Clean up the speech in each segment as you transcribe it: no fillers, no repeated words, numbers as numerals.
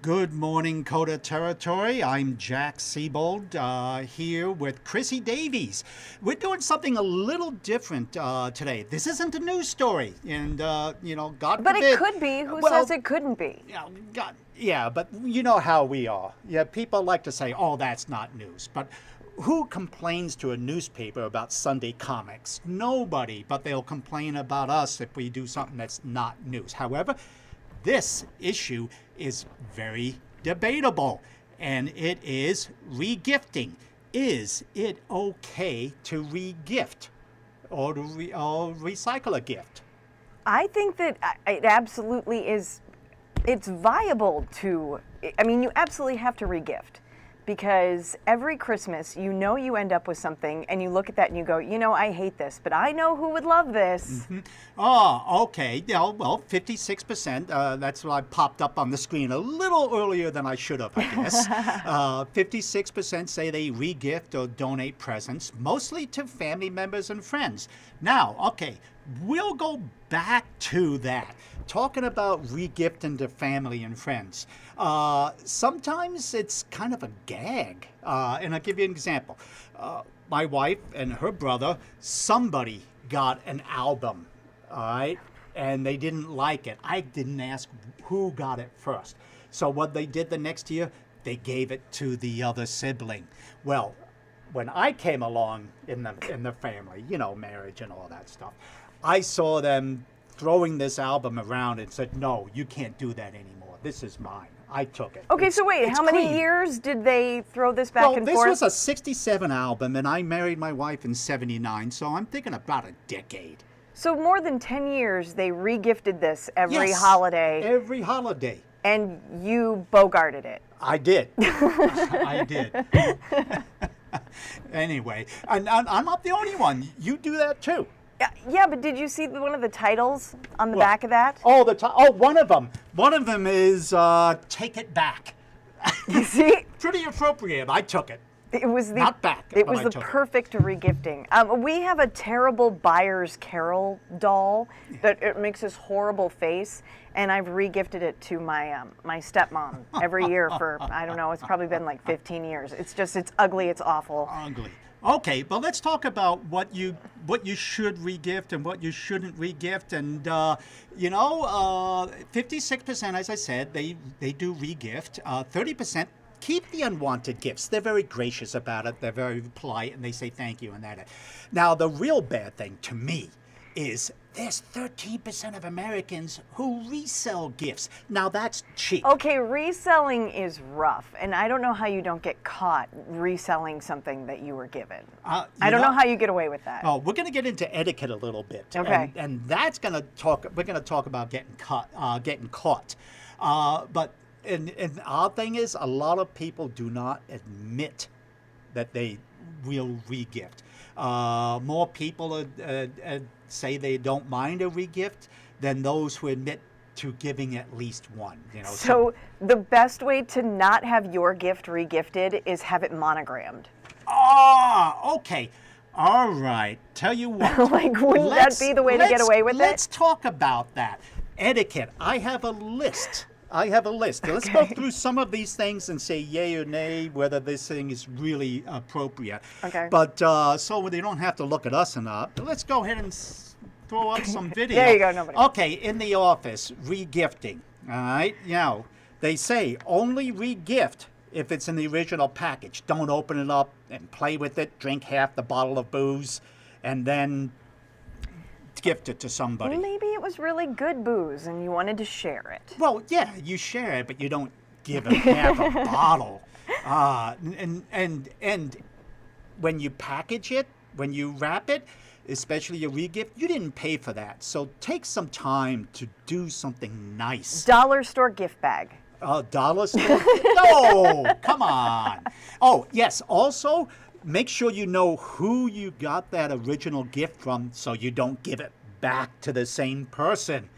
Good morning, KOTA territory. I'm Jack Siebold here with Chrissy Davies. We're doing something a little different today. This isn't a news story, and God But forbid. it could be. Who says it couldn't be? Yeah, but you know how we are. Yeah, people like to say, "Oh, that's not news," but who complains to a newspaper about Sunday comics? Nobody, but they'll complain about us if we do something that's not news. However, this issue is very debatable, and it is regifting. Is it okay to regift or to recycle a gift? I think that it absolutely is. It's viable to. I mean, you absolutely have to regift. Because every Christmas, you end up with something, and you look at that and you go, I hate this, but I know who would love this. Mm-hmm. Oh, okay. Yeah, well, 56%. That's what I popped up on the screen a little earlier than I should have, I guess. 56% say they regift or donate presents, mostly to family members and friends. Now, okay, we'll go back to that. Talking about regifting to family and friends. Sometimes it's kind of a gag. And I'll give you an example. My wife and her brother, somebody got an album, all right? And they didn't like it. I didn't ask who got it first. So what they did the next year, they gave it to the other sibling. Well, when I came along in the family, marriage and all that stuff, I saw them throwing this album around and said, "No, you can't do that anymore. This is mine. I took it." Okay, so wait, how many clean. years did they throw this back and forth? forth? This was a 67 album, and I married my wife in 79, so I'm thinking about a decade. So more than 10 years, they regifted this every holiday. Every holiday. And you bogarted it. I did. I did. Anyway, and I'm not the only one. You do that too. Yeah, but did you see one of the titles on the back of that? Oh, one of them. One of them is "Take It Back." You see? Pretty appropriate. I took it. It was not back. It was the perfect regifting. We have a terrible Buyer's Carol doll that it makes this horrible face, and I've regifted it to my my stepmom every year for I don't know. It's probably been like 15 years. It's ugly. It's awful. Ugly. Okay, but let's talk about what you should regift and what you shouldn't regift. And 56%, as I said, they do regift. 30% keep the unwanted gifts. They're very gracious about it. They're very polite, and they say thank you and that. Now, the real bad thing to me is there's 13% of Americans who resell gifts. Now, that's cheap. Okay, reselling is rough, and I don't know how you don't get caught reselling something that you were given. I don't know how you get away with that. Oh, we're going to get into etiquette a little bit. Okay. And that's going to talk, we're going to talk about getting caught. But the odd thing is, a lot of people do not admit that they will regift. More people say they don't mind a regift than those who admit to giving at least one. So the best way to not have your gift regifted is have it monogrammed. Okay. All right. Tell you what. Wouldn't that be the way to get away with it? Let's talk about that. Etiquette. I have a list. Let's go through some of these things and say yay or nay whether this thing is really appropriate. Okay. But so they don't have to look at us enough. Let's go ahead and throw up some video. There you go. Nobody. Okay, in the office, regifting. All right. They say only regift if it's in the original package. Don't open it up and play with it. Drink half the bottle of booze, and then gift it to somebody. Maybe it was really good booze and you wanted to share it. Well, yeah, you share it, but you don't give them half a bottle. And when you package it, when you wrap it, especially a regift, you didn't pay for that. So take some time to do something nice. Dollar store gift bag. Dollar store? No, come on. Oh, yes. Also, make sure you know who you got that original gift from so you don't give it back to the same person.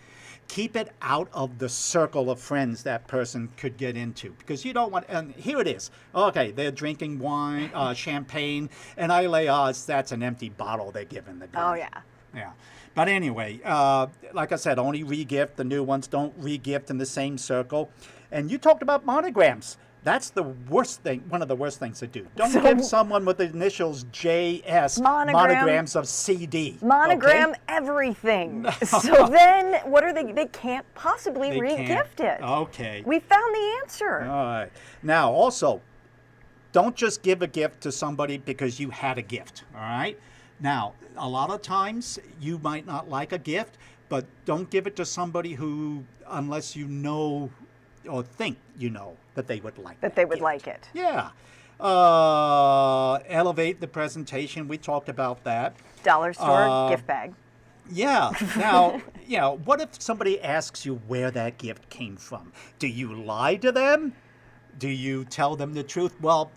Keep it out of the circle of friends that person could get into, because you don't want, and here it is. Okay, they're drinking wine, champagne, and I lay odds that's an empty bottle they're giving the guy. Oh, yeah. Yeah. But anyway, like I said, only regift the new ones. Don't regift in the same circle. And you talked about monograms. That's the worst thing, one of the worst things to do. Don't So- give someone with the initials JS monograms of CD. Monogram okay? everything. So then what are they? They can't possibly They re-gift can't. it. Okay. We found the answer. All right. Now, also, don't just give a gift to somebody because you had a gift, all right? Now, a lot of times you might not like a gift, but don't give it to somebody who, unless you know or think you know that they would like That they would gift. like it. Yeah. Elevate the presentation. We talked about that. Dollar store gift bag. Yeah. Now, what if somebody asks you where that gift came from? Do you lie to them? Do you tell them the truth? Well,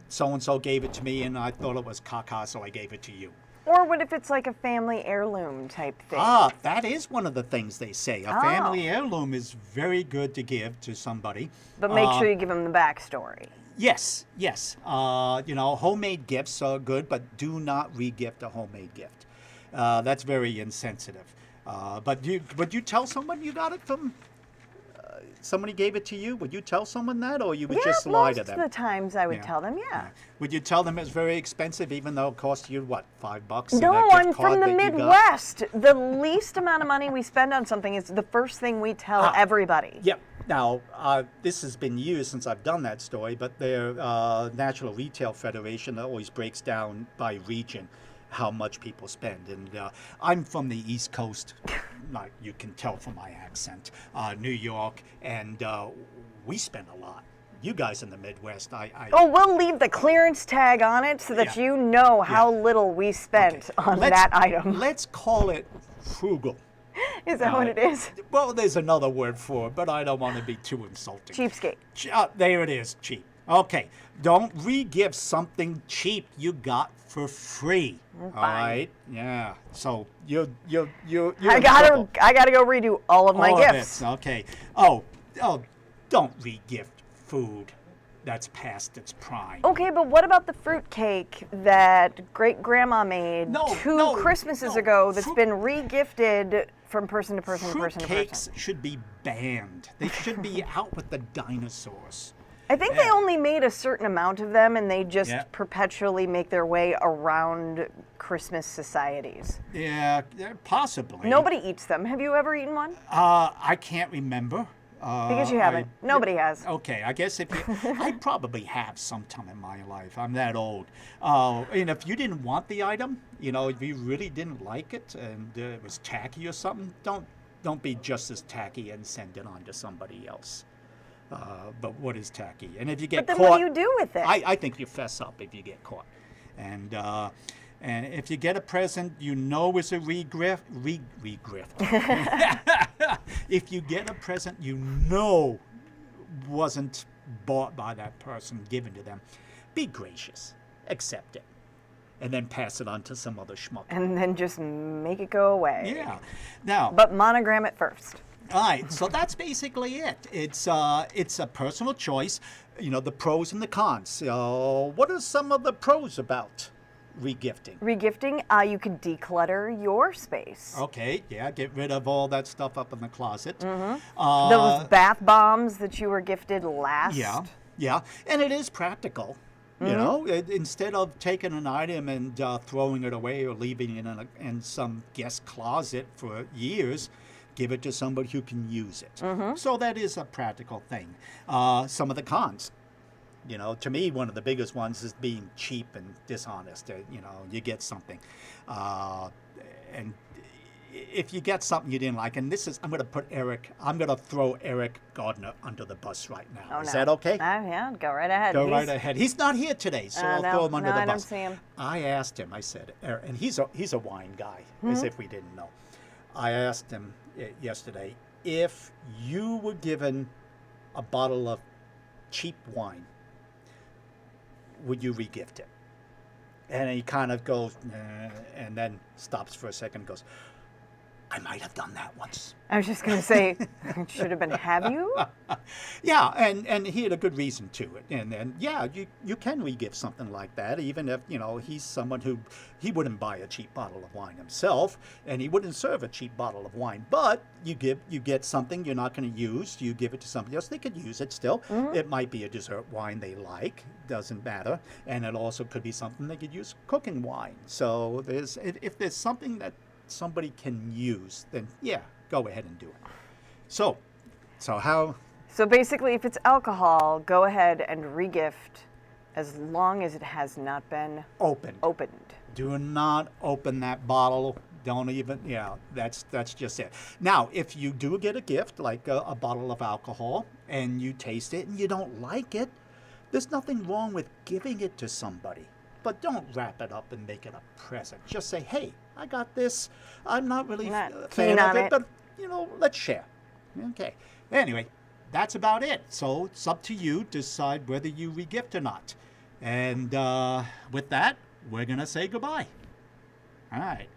so-and-so gave it to me and I thought it was caca, so I gave it to you. Or what if it's like a family heirloom type thing? That is one of the things they say. A family heirloom is very good to give to somebody. But make sure you give them the backstory. Yes. Homemade gifts are good, but do not re-gift a homemade gift. That's very insensitive. But would you tell someone you got it from? Somebody gave it to you? Would you tell someone that, or you would just lie to them? Most of the times I would tell them, yeah. Would you tell them it's very expensive, even though it cost you what, $5? No, in a gift I'm card from the that you got? Midwest. The least amount of money we spend on something is the first thing we tell everybody. Yep. Now, this has been years since I've done that story, but their National Retail Federation always breaks down by region how much people spend. And I'm from the East Coast, like you can tell from my accent, New York, and we spend a lot. You guys in the Midwest, Oh, we'll leave the clearance tag on it so that you know how little we spent on that item. Let's call it frugal. Is that what it is? Well, there's another word for it, but I don't want to be too insulting. Cheapskate. There it is, cheap. Okay, don't re-give something cheap you got for free. All right, yeah. So you're I gotta go redo all of my gifts. Okay. Oh, don't re-gift food that's past its prime. Okay, but what about the fruitcake that great grandma made two Christmases ago that's been re-gifted from person to person to person to person? Fruitcakes should be banned. They should be out with the dinosaurs. I think they only made a certain amount of them, and they just perpetually make their way around Christmas societies. Yeah, possibly. Nobody eats them. Have you ever eaten one? I can't remember. Because you haven't. Nobody has. Okay, I guess I probably have sometime in my life. I'm that old. And if you didn't want the item, if you really didn't like it and it was tacky or something, don't be just as tacky and send it on to somebody else. But what is tacky? And if you get caught, what do you do with it? I think you fess up if you get caught. And if you get a present is a regrift. If you get a present wasn't bought by that person, given to them, be gracious, accept it, and then pass it on to some other schmuck. And then just make it go away. Yeah. Now. But monogram it first. All right, so that's basically it. It's a personal choice, the pros and the cons. What are some of the pros about regifting? Regifting, you can declutter your space. Okay, yeah, get rid of all that stuff up in the closet. Mm-hmm. Those bath bombs that you were gifted last. Yeah, and it is practical. Instead of taking an item and throwing it away or leaving it in some guest closet for years, give it to somebody who can use it. Mm-hmm. So that is a practical thing. Some of the cons, to me, one of the biggest ones is being cheap and dishonest. You get something, and if you get something you didn't like, and I'm going to throw Eric Gardner under the bus right now. Oh, is that okay? Yeah, go right ahead. Right ahead. He's not here today, so I'll throw him under the bus. I don't see him. I asked him. I said, Eric, and he's a wine guy, as if we didn't know. I asked him yesterday, if you were given a bottle of cheap wine, would you regift it? And he kind of goes, and then stops for a second and goes, I might have done that once. I was just going to say, it should have been, have you? Yeah, and he had a good reason to it. And yeah, you can re-gift something like that, even if, he's someone who, he wouldn't buy a cheap bottle of wine himself, and he wouldn't serve a cheap bottle of wine. But you get something you're not going to use, you give it to somebody else, they could use it still. It might be a dessert wine they like, doesn't matter. And it also could be something they could use cooking wine. So if there's something that somebody can use, then yeah, go ahead and do it. So how? So basically, if it's alcohol, go ahead and regift as long as it has not been Opened. Do not open that bottle. Don't even, that's just it. Now, if you do get a gift, like a bottle of alcohol, and you taste it and you don't like it, there's nothing wrong with giving it to somebody. But don't wrap it up and make it a present. Just say, hey, I got this. I'm not really a fan of it, but, let's share. Okay. Anyway, that's about it. So it's up to you to decide whether you regift or not. And with that, we're going to say goodbye. All right.